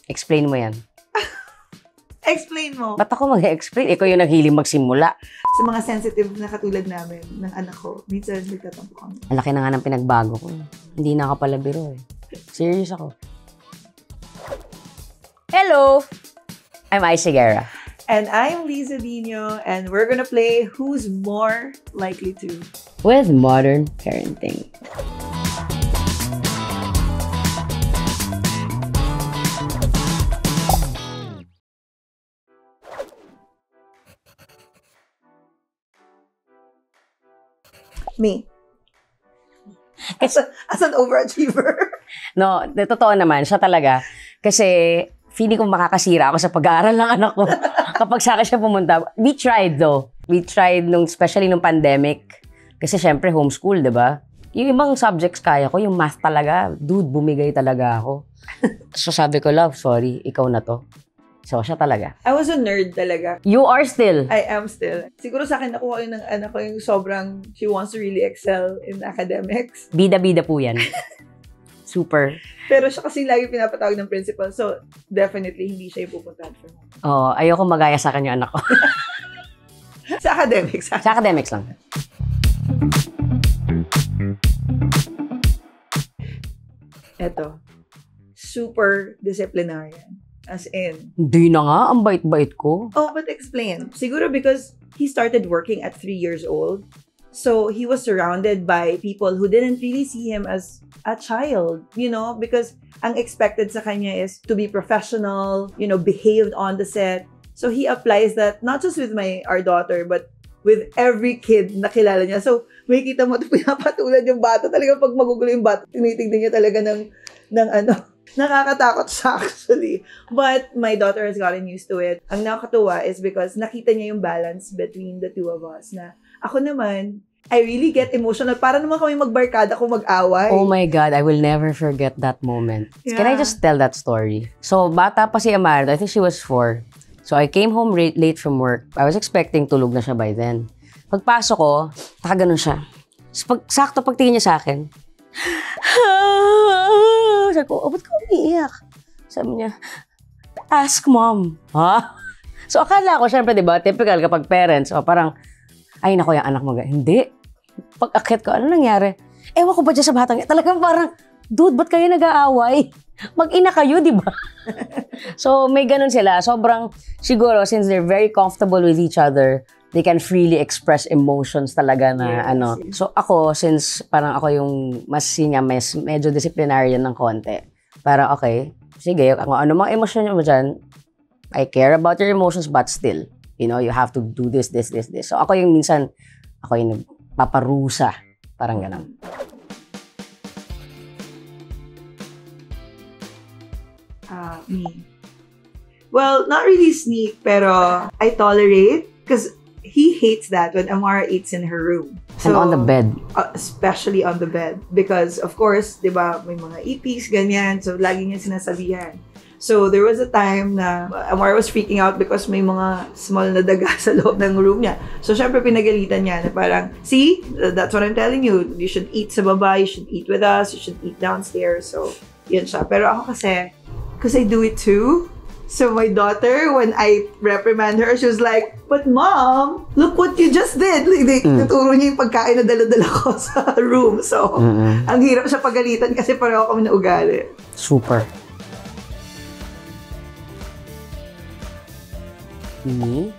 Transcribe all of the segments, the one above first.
Explain mo yan. Explain mo. Ba't ako mag-explain? Ikaw yung naghiling magsimula. Sa mga sensitive na katulad namin, ng anak ko, minsan nagtatampo kami. Ang laki na nga ng pinagbago ko. Hindi na ako pala biro eh. Serious ako. Hello! I'm Ice Guerra. And I'm Liza Dino, and we're gonna play Who's More Likely To? With modern parenting. Me. As an overachiever. No, totoo naman, siya talaga. Kasi feeling ko makakasira ako sa pag-aaral ng anak ko kapag sa akin siya pumunta. We tried though. We tried, especially nung pandemic. Kasi syempre homeschool, di ba? Yung ibang subjects kaya ko, yung math talaga, dude, bumigay talaga ako. So sabi ko, love, sorry, ikaw na to. So siya talaga. I was a nerd talaga. You are still. I am still. Siguro sa akin, nakuha yun ng anak ko yung sobrang, she wants to really excel in academics. Bida-bida po yan. Super. Pero siya kasi lagi pinapatawag ng principal, so definitely hindi siya yung pupuntahan for me. Oo, ayoko magaya sa kanya anak ko. Sa academics. Sa academics lang. Eto. Super disciplinarian. As in. Hindi na nga, ang bait-bait ko. Oh, but explain. Siguro because he started working at 3 years old. So, he was surrounded by people who didn't really see him as a child, you know? Because ang expected sa kanya is to be professional, you know, behaved on the set. So, he applies that not just with our daughter, but with every kid na kilala niya. So, may kita mo ito pinapatulan yung bata. Talaga pag magugulo yung bata, tinitignan niya talaga ng ano. Nakakatakot siya actually. But my daughter has gotten used to it. Ang nakakatuwa is because nakita niya yung balance between the two of us na ako naman, I really get emotional. Para naman kami magbarkada kung mag-away. Oh my God, I will never forget that moment. Yeah. Can I just tell that story? So, bata pa si Amara, I think she was 4. So, I came home late from work. I was expecting tulog na siya by then. Pagpasok ko, nakaganon siya. So, sakto pagtingin niya sa akin, sabi ko, ba't ka umiiyak? Sabi niya, ask mom. Ha? So, akala ko, syempre, di ba, typical kapag parents, parang, ay, naku, yung anak mo. Hindi. Pag akit ko, ano nangyari? Ewan ko ba dyan sa batang? Talagang parang, dude, ba't kayo nag-aaway? Mag-ina kayo, di ba? So, may ganun sila. Sobrang, siguro, since they're very comfortable with each other, they can freely express emotions talaga na Yes. So ako, since parang ako yung medyo disciplinarian ng konti, para okay, sige, ano mga emosyon mo dyan, I care about your emotions but still, you know, you have to do this. So ako yung minsan, ako yung paparusa, parang gano'n. Me. Well, not really sneak, pero I tolerate because he hates that when Amara eats in her room. So, and on the bed. Especially on the bed. Because, of course, di ba, may mga ipis, ganyan. So, lagi niya sinasabihan. So, there was a time na Amara was freaking out because may mga small na daga sa loob ng room niya. So, syempre, pinagalitan niya na parang, see, that's what I'm telling you. You should eat sa baba, you should eat with us, you should eat downstairs. So, yun siya. Pero ako kasi, because I do it too. So my daughter, when I reprimand her, she was like, but mom, look what you just did. Like, naturo niya yung pagkain na dala-dala ko sa room. So, ang hirap siya pagalitan kasi pareho kami na ugali. Super. Me?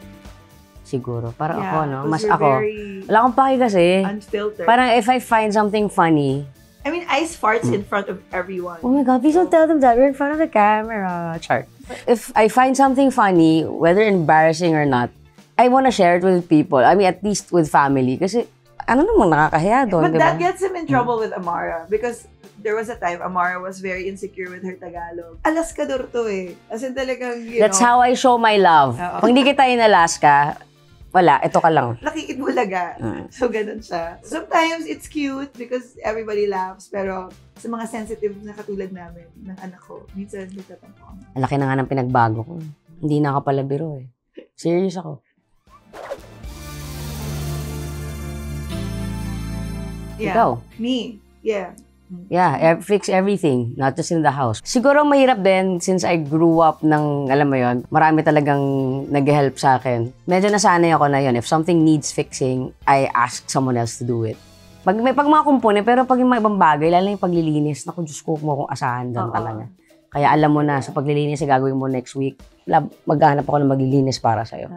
Siguro. Parang ako, no? Mas ako. Wala akong paki kasi. Unfiltered. Parang if I find something funny, I mean, Ice farts in front of everyone. Oh my God, please don't tell them that. We're in front of the camera. Chart. If I find something funny, whether embarrassing or not, I want to share it with people. I mean, at least with family. Kasi, ano namang nakakahiya doon, But diba? that gets him in trouble with Amara. Because there was a time Amara was very insecure with her Tagalog. Alaskador to eh. As in talagang, That's how I show my love. Pag hindi kita in Alaska, wala, ito ka lang. Nakikitbulaga. So, ganun siya. Sometimes, it's cute because everybody laughs. Pero, sa mga sensitive na katulad namin, ng anak ko, minsan nagtatampo kami. Ang laki na nga ng pinagbago ko. Hindi na ako pala biro eh. Serious ako. Yeah. Ikaw? Me. Yeah. Yeah, fix everything, not just in the house. Siguro mahirap din since I grew up ng, alam mo yon, marami talagang nag-help sa akin. Medyo nasanay ako na yon. If something needs fixing, I ask someone else to do it. Pag mga kumpone, pero pag yung mga ibang bagay, lalo yung paglilinis, naku, Diyos ko, mo kung asahan doon talaga. Kaya alam mo na, sa paglilinis, gagawin mo next week, maghanap ako ng maglilinis para sa'yo.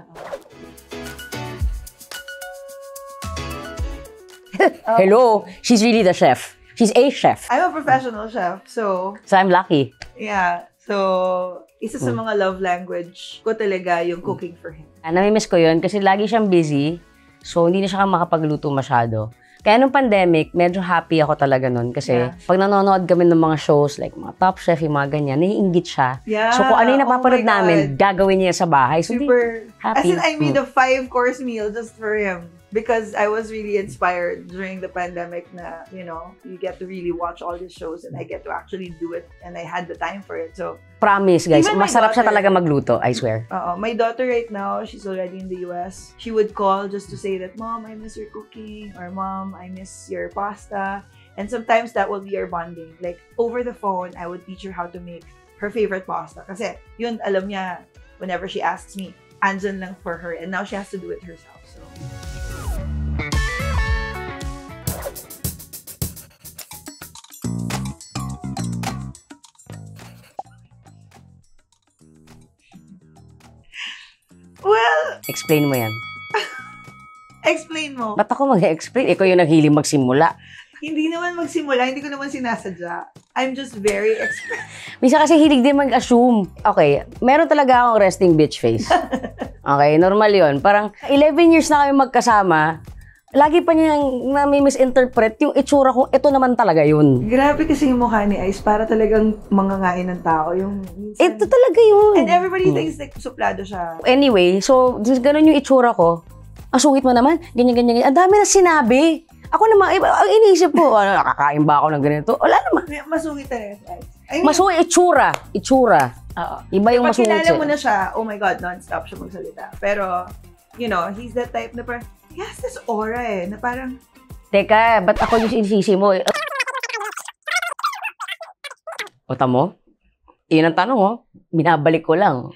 Hello, she's really the chef. She's a chef. I'm a professional chef, so I'm lucky. yeah. So, isa sa mga love language ko talaga yung cooking for him. Namimiss ko yun kasi lagi siyang busy. So, hindi na siya makapagluto masyado. Kaya nung pandemic, medyo happy ako talaga nun. Kasi pag nanonood kami ng mga shows, like mga Top Chef, yung mga ganyan, naiinggit siya. Yeah. So, kung ano yung napapanood namin, gagawin niya sa bahay. So, super happy. As in, I made a 5-course meal just for him. Because I was really inspired during the pandemic na, you know, you get to really watch all these shows and I get to actually do it and I had the time for it. So, promise guys, even my masarap siya daughter- talaga magluto, I swear. my daughter right now, she's already in the US. She would call just to say that, Mom, I miss your cooking, or Mom, I miss your pasta. And sometimes that will be our bonding. Like, over the phone, I would teach her how to make her favorite pasta. Kasi, yun, alam niya, whenever she asks me, andyan lang for her. And now she has to do it herself. So, well, Explain mo yan. explain mo. Ba't ako mag-explain? Ikaw yung naghiling magsimula. Hindi naman magsimula, hindi ko naman sinasadya. I'm just very Minsan kasi hilig din mag-assume. Okay, meron talaga akong resting bitch face. Okay, normal yon. Parang 11 years na kami magkasama, lagi pa niyang nami-misinterpret yung itsura ko, ito naman talaga yun. Grabe kasi yung mukha ni Ice, para talagang mangangain ng tao. Yung minsan, Ito talaga yun. and everybody thinks like suplado siya. Anyway, so ganun yung itsura ko. Ang sungit mo naman, ganyan. Ang dami na sinabi. Ako naman, ang iniisip ko, nakakain ba ako ng ganito? Wala naman. Masungit na rin, Ice. I mean, Masungit, itsura. oo. Iba yung Pag masungit kilala siya. mo na siya, oh my God, non-stop siya magsalita. Pero, you know, he's that type na parang, he has this aura na parang, Teka, ba't ako yung sinisisi mo? O tamo? Iyon ang tanong, binabalik ko lang.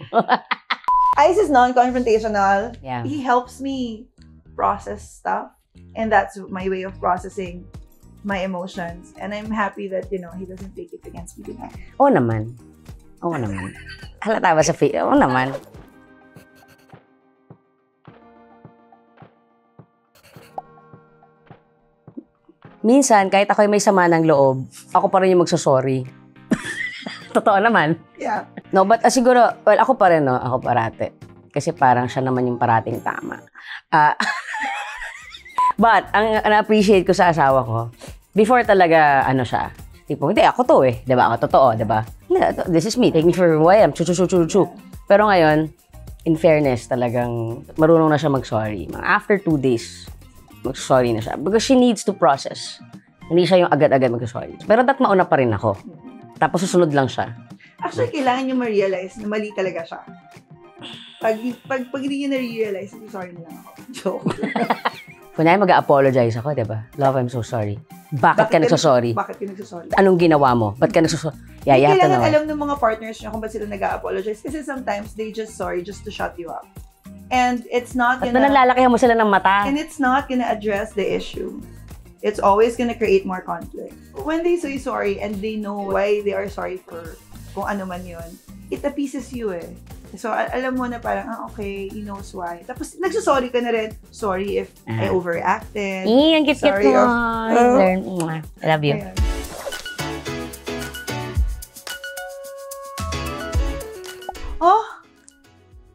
Ice is non-confrontational. Yeah. He helps me process stuff. And that's my way of processing my emotions. And I'm happy that, you know, he doesn't take it against me. Oo naman. Halata ba sa face? Oo naman. Minsan, kahit ako may sama ng loob, ako pa rin yung magsasorry. Totoo naman. Yeah. No, but siguro, well, ako pa rin, no? Ako parate. Kasi parang siya naman yung parating tama. But, ang na-appreciate ko sa asawa ko, before talaga, ano siya, tipo, hindi, ako to eh. Diba? Ako totoo, diba? This is me. Take me for who I am. Chu. Pero ngayon, in fairness, talagang marunong na siya mag-sorry. After 2 days, mag-sorry na siya. Because she needs to process. Hindi siya yung agad-agad mag-sorry. Pero mauna pa rin ako. Tapos susunod lang siya. Actually, kailangan niyo ma-realize na mali talaga siya. Pag hindi niyo na-realize, sorry na lang ako. Joke. Kunyari mag-apologize ako, diba? Love, I'm so sorry. Bakit ka nagsasorry? Bakit ka nagsasorry? Anong ginawa mo? Ba't ka nagsasorry? Yeah, you have to know. Kailangan alam ng mga partners niyo kung ba't sila nag-apologize. Kasi sometimes they just sorry just to shut you up. And it's not At gonna... nalalakihan mo sila ng mata. And it's not gonna address the issue. It's always gonna create more conflict. When they say sorry and they know why they are sorry for kung ano man yun, it appeases you eh. So, alam mo na parang, okay, he knows why. Tapos, nagsasorry ka na rin. Sorry if I overreacted. Ang cute-cute Sorry mo. if- I love you. Ayan. Oh,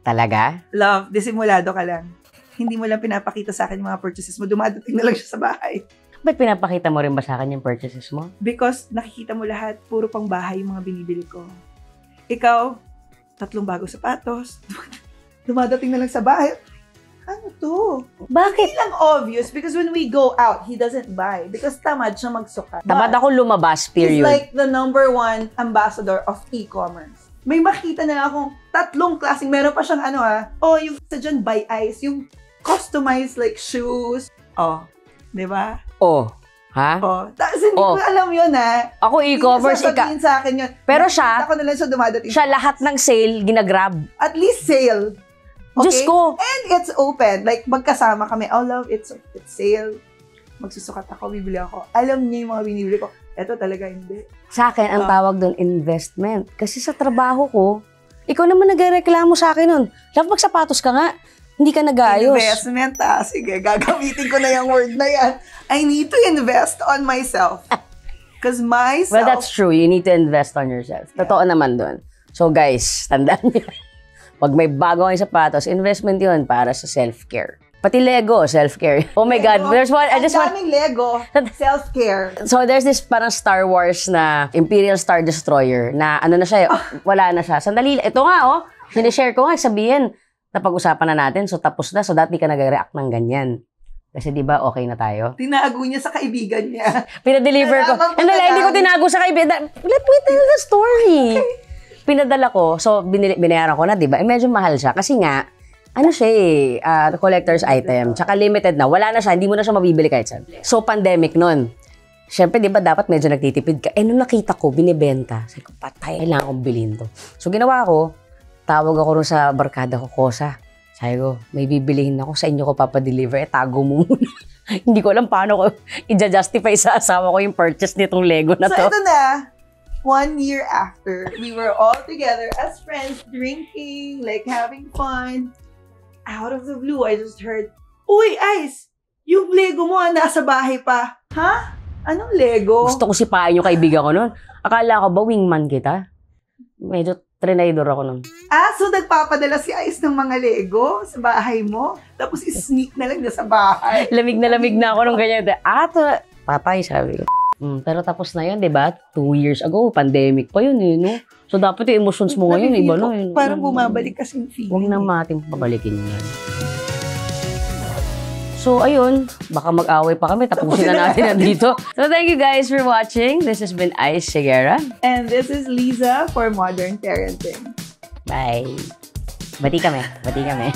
Talaga? love, disimulado ka lang. Hindi mo lang pinapakita sa akin yung mga purchases mo. Dumadating na lang siya sa bahay. Ba't pinapakita mo rin ba sa akin yung purchases mo? Because nakikita mo lahat, puro pang bahay yung mga binibili ko. Ikaw, 3 bagong sapatos. Dumadating na lang sa bahay. Ano to? Bakit? Hindi lang obvious because when we go out, he doesn't buy. Because tamad siya magsukat. Tamad ako lumabas, He's period. like the #1 ambassador of e-commerce. May makita na akong 3 klaseng, meron pa siyang yung sa dyan by Ice, yung customized like shoes. Oh, di ba? Oh, Ha? Tapos hindi ko alam yun, ha? Ako e-commerce, sasabihin sa akin yun. Pero siya, ako na lang siya dumadating. Siya lahat ng sale, ginagrab. At least sale. Okay? Diyos ko. And it's open. Like, magkasama kami. Oh, love, it's sale. Magsusukat ako, bibili ako. Alam niya yung mga binibili ko. Eto talaga, hindi. Sa akin, ang tawag doon, investment. Kasi sa trabaho ko, ikaw naman nagreklamo sa akin nun. Love, magsapatos ka nga. Hindi ka nag-aayos. Investment, Sige, gagamitin ko na yung word na yan. I need to invest on myself. Because myself... Well, that's true. You need to invest on yourself. Yeah. Totoo naman doon. So guys, tandaan niyo. Pag may bago kayong sapatos, investment yun para sa self-care. Pati Lego, self-care. Oh my God, there's one, I just want... daming Lego, self-care. So there's this parang Star Wars na Imperial Star Destroyer na ano na siya, wala na siya. Sandali, ito nga sinishare ko nga, sabihin, napag-usapan na natin, so tapos na, so dati ka nag-react ng ganyan. Kasi di ba okay na tayo? Tinago niya sa kaibigan niya. Pinadeliver ko. Hindi ko tinago sa kaibigan. Let me tell the story. Okay. Pinadala ko, so binayaran ko na, di ba? Medyo mahal siya kasi nga, ano siya collector's item, tsaka limited na, wala na siya, hindi mo na siya mabibili kahit saan. So, pandemic nun. Siyempre, di ba, dapat medyo nagtitipid ka. Nung nakita ko, binibenta. Sabi ko, patay, kailangan kong bilhin to. So, ginawa ko, tawag ako rin sa barkada ko, Kosa. Sabi ko, may bibilihin ako, sa inyo ko papadeliver, tago mo muna. Hindi ko alam paano ko i-justify sa asawa ko yung purchase nitong Lego na to. So, ito na. 1 year after, we were all together as friends, drinking, like having fun. Out of the blue, I just heard, Uy, Ice! Yung Lego mo nasa bahay pa. Ha? Anong Lego? Gusto ko sipain yung kaibigan ko nun. Akala ko ba wingman kita? Medyo trinidor ako nun. So nagpapadala si Ice ng mga Lego sa bahay mo? Tapos sneak na lang na sa bahay? Lamig na ako nung ganyan. Patay, sabi ko. Pero tapos na yun, di ba? 2 years ago, pandemic pa yun, no? So, dapat yung emotions mo ngayon, iba na yun. Parang bumabalik kasing feeling. Huwag na natin pabalikin yan. So, ayun. Baka mag-away pa kami. Tapusin na natin dito. So, thank you guys for watching. This has been Ice Segura. And this is Liza for Modern Parenting. Bye. Bati kami.